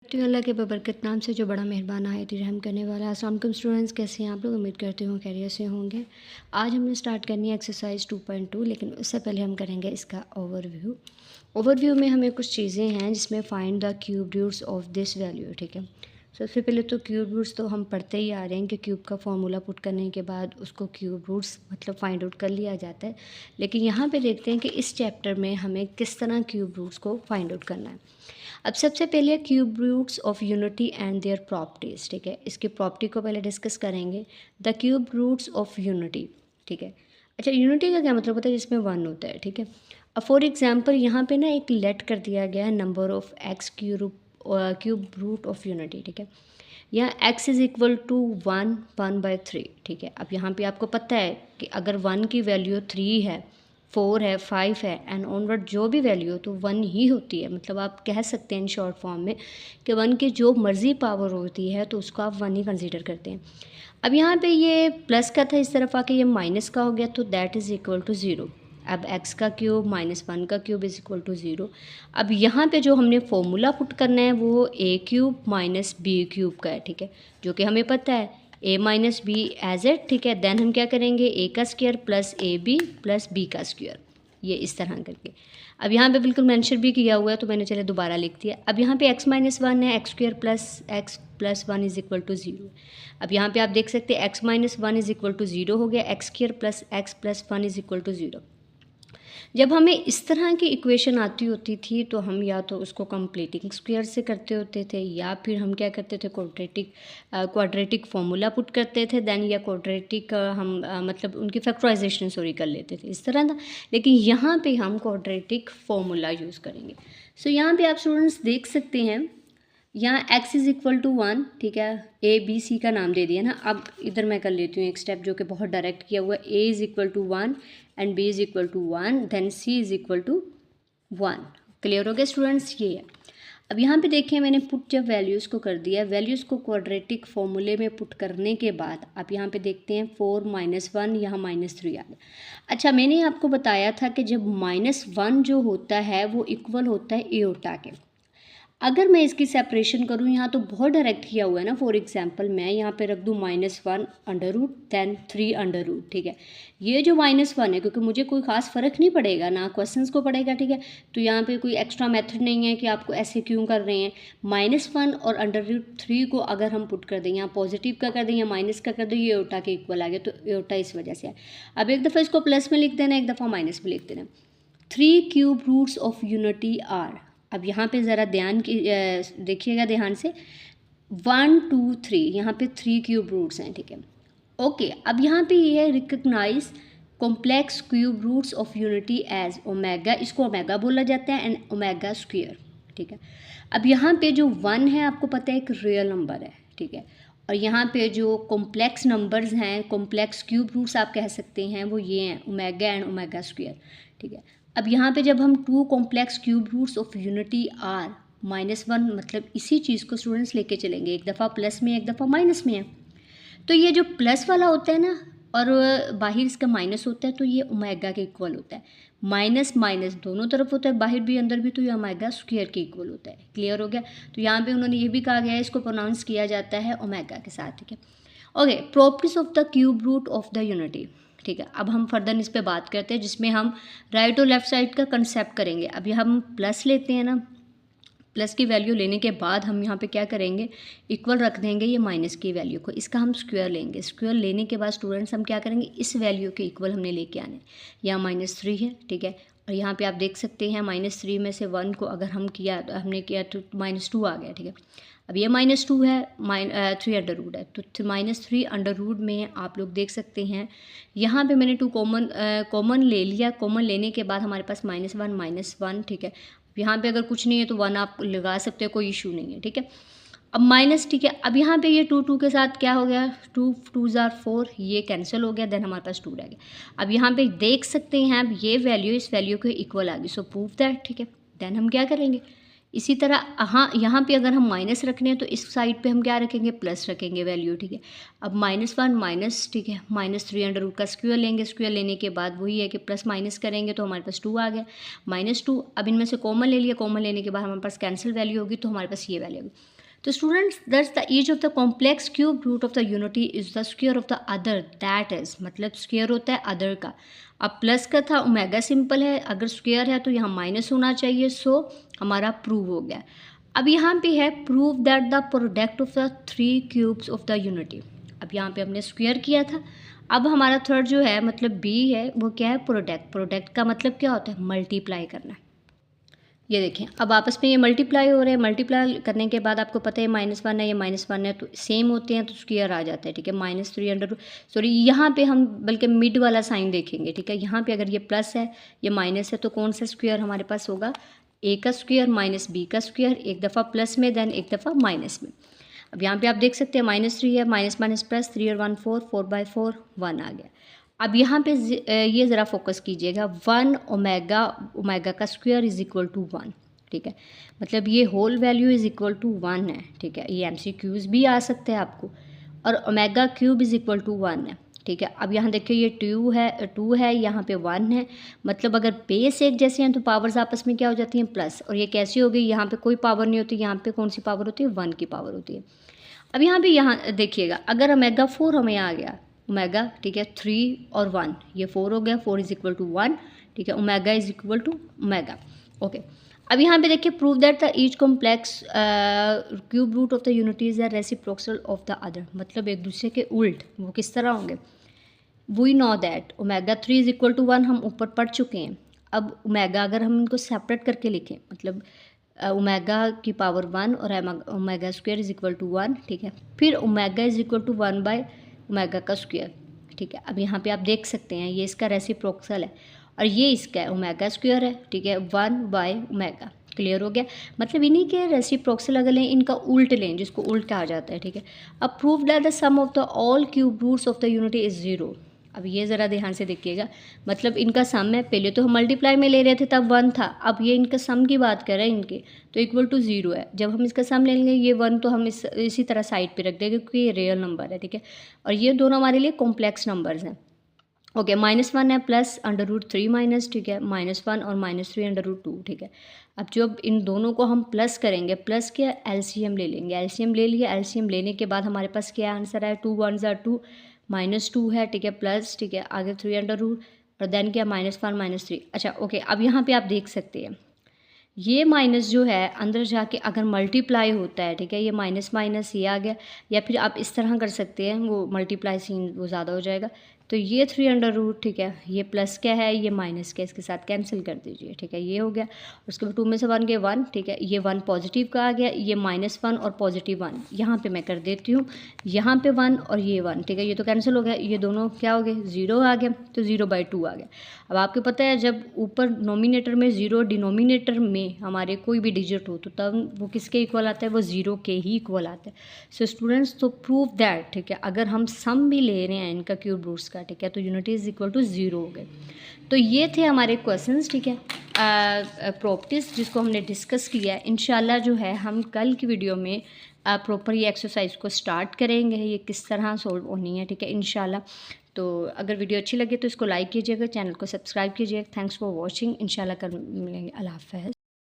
करती हूँ अल्लाह के बबरकत नाम से जो बड़ा मेहरबान आयत रहम करने वाला है। अस्सलाम वालेकुम स्टूडेंट्स, कैसे हैं आप लोग? उम्मीद करती हूँ खैरियत से होंगे। आज हमने स्टार्ट करनी है एक्सरसाइज 2.2, लेकिन उससे पहले हम करेंगे इसका ओवरव्यू में हमें कुछ चीज़ें हैं जिसमें find the cube roots of this value. ठीक है, सबसे पहले तो क्यूब रूट्स तो हम पढ़ते ही आ रहे हैं कि क्यूब का फॉर्मूला पुट करने के बाद उसको क्यूब रूट्स मतलब फाइंड आउट कर लिया जाता है। लेकिन यहाँ पे देखते हैं कि इस चैप्टर में हमें किस तरह क्यूब रूट्स को फाइंड आउट करना है। अब सबसे पहले cube roots of unity and their properties. ठीक है, इसकी प्रॉपर्टी को पहले डिस्कस करेंगे। The cube roots of unity. ठीक है, अच्छा यूनिटी का क्या मतलब होता है? जिसमें वन होता है। ठीक है, अब फॉर एग्जांपल यहाँ पे ना एक लेट कर दिया गया है number of x cube root of unity. ठीक है, यहाँ x इज़ इक्वल टू 1/3। ठीक है, अब यहाँ पे आपको पता है कि अगर 1 की वैल्यू 3 है, 4 है, 5 है एंड ऑनवर्ड जो भी वैल्यू हो तो 1 ही होती है। मतलब आप कह सकते हैं इन शॉर्ट फॉर्म में कि 1 की जो मर्ज़ी पावर होती है तो उसको आप 1 ही कंसीडर करते हैं। अब यहाँ पे ये प्लस का था, इस तरफ आके ये माइनस का हो गया तो दैट इज़ इक्वल टू 0। अब x का क्यूब माइनस 1 का क्यूब इज़ इक्वल टू 0। अब यहाँ पे जो हमने फॉर्मूला पुट करना है वो a cube minus b cube का है। ठीक है, जो कि हमें पता है a minus b as eight. ठीक है, देन हम क्या करेंगे a का square plus a b plus b का स्क्वायर, ये इस तरह करके। अब यहाँ पे बिल्कुल मेंशन भी किया हुआ है तो मैंने चले दोबारा लिख दिया। अब यहाँ पे x माइनस 1 है, x square plus x plus 1 is equal to 0। अब यहाँ पे आप देख सकते हैं x minus 1 is equal to 0 हो गया, x square plus x plus 1 is equal to 0। जब हमें इस तरह की इक्वेशन आती होती थी तो हम या तो उसको कंप्लीटिंग स्क्वायर से करते होते थे या फिर हम क्या करते थे क्वाड्रेटिक फॉर्मूला पुट करते थे देन, या क्वाड्रेटिक हम मतलब उनकी फैक्टराइजेशन सॉरी कर लेते थे, इस तरह था। लेकिन यहाँ पे हम क्वाड्रेटिक फॉर्मूला यूज़ करेंगे। सो यहाँ पे आप स्टूडेंट्स देख सकते हैं यहाँ x इज़ इक्वल टू 1। ठीक है, a b c का नाम दे दिया ना। अब इधर मैं कर लेती हूँ एक स्टेप जो कि बहुत डायरेक्ट किया हुआ है। a is equal to 1 and b is equal to 1 then c is equal to 1। Clear हो गया स्टूडेंट्स? ये है। अब यहाँ पे देखिए मैंने पुट जब वैल्यूज़ को कर दिया, वैल्यूज़ को क्वाड्रेटिक फॉर्मूले में पुट करने के बाद आप यहाँ पे देखते हैं 4 माइनस 1 यहाँ -3 आ गया। अच्छा, मैंने आपको बताया था कि जब -1 जो होता है वो इक्वल होता है एओटा के। अगर मैं इसकी सेपरेशन करूँ, यहाँ तो बहुत डायरेक्ट किया हुआ है ना। फॉर एग्जांपल मैं यहाँ पे रख दूँ -1 under root then 3 under root. ठीक है, ये जो -1 है क्योंकि मुझे कोई ख़ास फ़र्क नहीं पड़ेगा ना क्वेश्चंस को पड़ेगा। ठीक है, तो यहाँ पे कोई एक्स्ट्रा मेथड नहीं है कि आपको ऐसे क्यों कर रहे हैं। -1 और अंडर रूट 3 को अगर हम पुट कर दें, यहाँ पॉजिटिव का कर दें या माइनस का कर दें, ये एओटा के इक्वल आ गया तो एओटा इस वजह से है। अब एक दफ़ा इसको प्लस में लिख देना, एक दफ़ा माइनस में लिख देना। 3 cube roots of unity are. अब यहाँ पे ज़रा ध्यान की देखिएगा ध्यान से, 1 2 3 यहाँ पे 3 क्यूब रूट्स हैं। ठीक है, ओके। अब यहाँ पे ये है recognize complex cube roots of unity as omega, इसको ओमेगा बोला जाता है एंड ओमेगा स्क्वायर। ठीक है, अब यहाँ पे जो 1 है आपको पता है एक रियल नंबर है। ठीक है, और यहाँ पे जो कॉम्प्लेक्स नंबर्स हैं, कॉम्प्लेक्स क्यूब रूट्स आप कह सकते हैं, वो ये हैं ओमेगा एंड ओमेगा स्क्वायर। ठीक है, अब यहाँ पे जब हम 2 complex cube roots of unity are -1 मतलब इसी चीज़ को स्टूडेंट्स लेके चलेंगे, एक दफ़ा प्लस में एक दफ़ा माइनस में है। तो ये जो प्लस वाला होता है ना और बाहर इसका माइनस होता है तो ये ओमेगा के इक्वल होता है। माइनस माइनस दोनों तरफ होता है, बाहर भी अंदर भी, तो ये ओमेगा स्क्वायर के इक्वल होता है। क्लियर हो गया? तो यहाँ पे उन्होंने ये भी कहा गया है, इसको प्रोनाउंस किया जाता है ओमेगा के साथ। ठीक है, okay. Properties of the cube root of the unity. ठीक है, अब हम फर्दर इस पे बात करते हैं जिसमें हम राइट और लेफ्ट साइड का कंसेप्ट करेंगे। अभी हम प्लस लेते हैं ना, प्लस की वैल्यू लेने के बाद हम यहाँ पे क्या करेंगे, इक्वल रख देंगे ये माइनस की वैल्यू को, इसका हम स्क्वायर लेंगे। स्क्वायर लेने के बाद स्टूडेंट्स हम क्या करेंगे, इस वैल्यू के इक्वल हमने लेके आने। यहाँ -3 है। ठीक है, और यहाँ पे आप देख सकते हैं -3 में से 1 को अगर हम किया तो हमने किया तो -2 आ गया। ठीक है, अब ये -2 है, 3 अंडर रूट है तो -3 अंडर रूट में आप लोग देख सकते हैं यहाँ पे मैंने 2 कॉमन ले लिया। कॉमन लेने के बाद हमारे पास -1 ठीक है, यहाँ पे अगर कुछ नहीं है तो 1 आप लगा सकते हो, कोई इशू नहीं है। ठीक है, अब माइनस, ठीक है, अब यहाँ पे ये 2 के साथ क्या हो गया, 2 2 ज़ार 4, ये कैंसिल हो गया, देन हमारे पास 2 रह गया। अब यहाँ पे देख सकते हैं अब ये वैल्यू इस वैल्यू के इक्वल आ गई, सो प्रूव दैट। ठीक है, देन हम क्या करेंगे, इसी तरह हाँ यहाँ पे अगर हम माइनस रखने हैं तो इस साइड पे हम क्या रखेंगे, प्लस रखेंगे वैल्यू। ठीक है, अब -1 माइनस, ठीक है, -3 अंडर रूट का स्क्वायर लेंगे। स्क्वायर लेने के बाद वही है कि प्लस माइनस करेंगे तो हमारे पास 2 आ गया, -2। अब इनमें से कॉमन ले लिया, कॉमन लेने के बाद हमारे पास कैंसिल वैल्यू होगी तो हमारे पास ये वैल्यू होगी। तो students that's the each of the complex cube root of the unity is the square of the other, that is मतलब स्क्वायर होता है अदर का। अब प्लस का था, ओमेगा सिंपल है, अगर स्क्वायर है तो यहाँ माइनस होना चाहिए, सो हमारा प्रूव हो गया। अब यहाँ पे है prove that the product of the three cubes of the unity. अब यहाँ पे हमने स्क्वायर किया था, अब हमारा थर्ड जो है मतलब बी है वो क्या है, प्रोडक्ट। प्रोडक्ट का मतलब क्या होता है, मल्टीप्लाई करना। ये देखें अब आपस में ये मल्टीप्लाई हो रहे हैं, मल्टीप्लाई करने के बाद आपको पता है -1 है, ये -1 है, तो सेम होते हैं तो स्क्वायर आ जाता है, ठीक है। -3 सॉरी यहाँ पे हम बल्कि मिड वाला साइन देखेंगे, ठीक है। यहाँ पे अगर ये प्लस है, ये माइनस है, तो कौन सा स्क्वायर हमारे पास होगा, ए का स्क्वायर माइनस बी का स्क्वायर, एक दफ़ा प्लस में देन एक दफ़ा माइनस में। अब यहाँ पे आप देख सकते हैं -3 है, माइनस माइनस प्लस, 3 और 1 4, 4/4 1 आ गया। अब यहाँ पे ये ज़रा फोकस कीजिएगा, 1 ओमेगा का स्क्वायर इज़ इक्वल टू 1, ठीक है। मतलब ये whole value is equal to 1 है, ठीक है। ये MCQs भी आ सकते हैं आपको, और omega cube is equal to 1 है, ठीक है। अब यहाँ देखिए ये 2 है, यहाँ पे 1 है, मतलब अगर बेस एक जैसे हैं तो पावर्स आपस में क्या हो जाती हैं, प्लस। और ये कैसी हो गई, यहाँ पे कोई पावर नहीं होती, यहाँ पे कौन सी पावर होती है, 1 की पावर होती है। अब यहाँ पे यहाँ देखिएगा, अगर ओमेगा 4 हमें आ गया, ओमेगा, ठीक है, 3 और 1, ये 4 हो गया, 4 इज़ इक्वल टू 1, ठीक है। Omega is equal to omega, okay. अब यहाँ पे देखिए prove that the each complex cube root of the unity is the reciprocal of the other, मतलब एक दूसरे के उल्ट। वो किस तरह होंगे, we know that omega 3 is equal to 1 हम ऊपर पढ़ चुके हैं। अब ओमेगा अगर हम इनको सेपरेट करके लिखें, मतलब ओमेगा की पावर 1 और omega square is equal to 1, ठीक है। फिर omega is equal to 1 by omega का स्क्वायर, ठीक है। अब यहाँ पे आप देख सकते हैं ये इसका रेसिप्रोकल है और ये इसका है, ओमेगा स्क्वायर है, ठीक है, 1 बाय ओमेगा। क्लियर हो गया, मतलब इन्हीं के रेसिप्रोकल अगर लें, इनका उल्ट लें, जिसको उल्ट कहा जाता है, ठीक है। अब prove that the sum of the all cube roots of the unity is 0। अब ये ज़रा ध्यान से देखिएगा, मतलब इनका सम है, पहले तो हम मल्टीप्लाई में ले रहे थे तब 1 था, अब ये इनका सम की बात कर रहे हैं इनके, तो इक्वल टू 0 है। जब हम इसका सम ले लेंगे ये 1 तो हम इसी तरह साइड पे रख देंगे क्योंकि ये रियल नंबर है, ठीक है। और ये दोनों हमारे लिए कॉम्प्लेक्स नंबर्स हैं, ओके। -1 है प्लस √3 माइनस, ठीक है, -1 और -3 √2, ठीक है। अब जब इन दोनों को हम प्लस करेंगे, प्लस के LCM ले लेंगे, LCM ले लिया, LCM लेने के बाद हमारे पास क्या आंसर है, 2 1 2 -2 है, ठीक है, प्लस, ठीक है, आगे 3 और देन क्या, -1 -3। अच्छा ओके, अब यहाँ पे आप देख सकते हैं ये माइनस जो है अंदर जाके अगर मल्टीप्लाई होता है, ठीक है, ये माइनस माइनस ये आ गया, या फिर आप इस तरह कर सकते हैं, वो मल्टीप्लाई सीन वो ज़्यादा हो जाएगा, तो ये 3 ठीक है, ये प्लस क्या है, ये माइनस क्या, इसके साथ कैंसिल कर दीजिए, ठीक है, ये हो गया। उसके बाद 2 में से 1 गए 1, ठीक है, ये 1 पॉजिटिव का आ गया, ये -1 और पॉजिटिव 1 यहाँ पे मैं कर देती हूँ, यहाँ पे 1 और ये 1, ठीक है, ये तो कैंसिल हो गया, ये दोनों क्या हो गए, 0 आ गया, तो 0/2 आ गया। अब आपको पता है जब ऊपर नोमिनेटर में 0, डिनोमिनेटर में हमारे कोई भी डिजिट हो तो तब वो किसके इक्वल आता है, वो 0 के ही इक्वल आता है। सो स्टूडेंट्स, तो प्रूव दैट, ठीक है, अगर हम सम भी ले रहे हैं इनका क्यूब रूट्स का, ठीक है, तो यूनिटी इज़ इक्वल टू 0 हो गए। तो ये थे हमारे क्वेश्चंस, ठीक है, प्रॉपर्टीज़ जिसको हमने डिस्कस किया है। इंशाल्लाह जो है हम कल की वीडियो में प्रॉपर ये एक्सरसाइज को स्टार्ट करेंगे, ये किस तरह सोल्व होनी है, ठीक है, इंशाल्लाह। तो अगर वीडियो अच्छी लगे तो इसको लाइक कीजिएगा, चैनल को सब्सक्राइब कीजिएगा। थैंक्स फॉर वॉचिंग, इंशाल्लाह कल मिलेंगे। अल्लाह हाफ़िज़।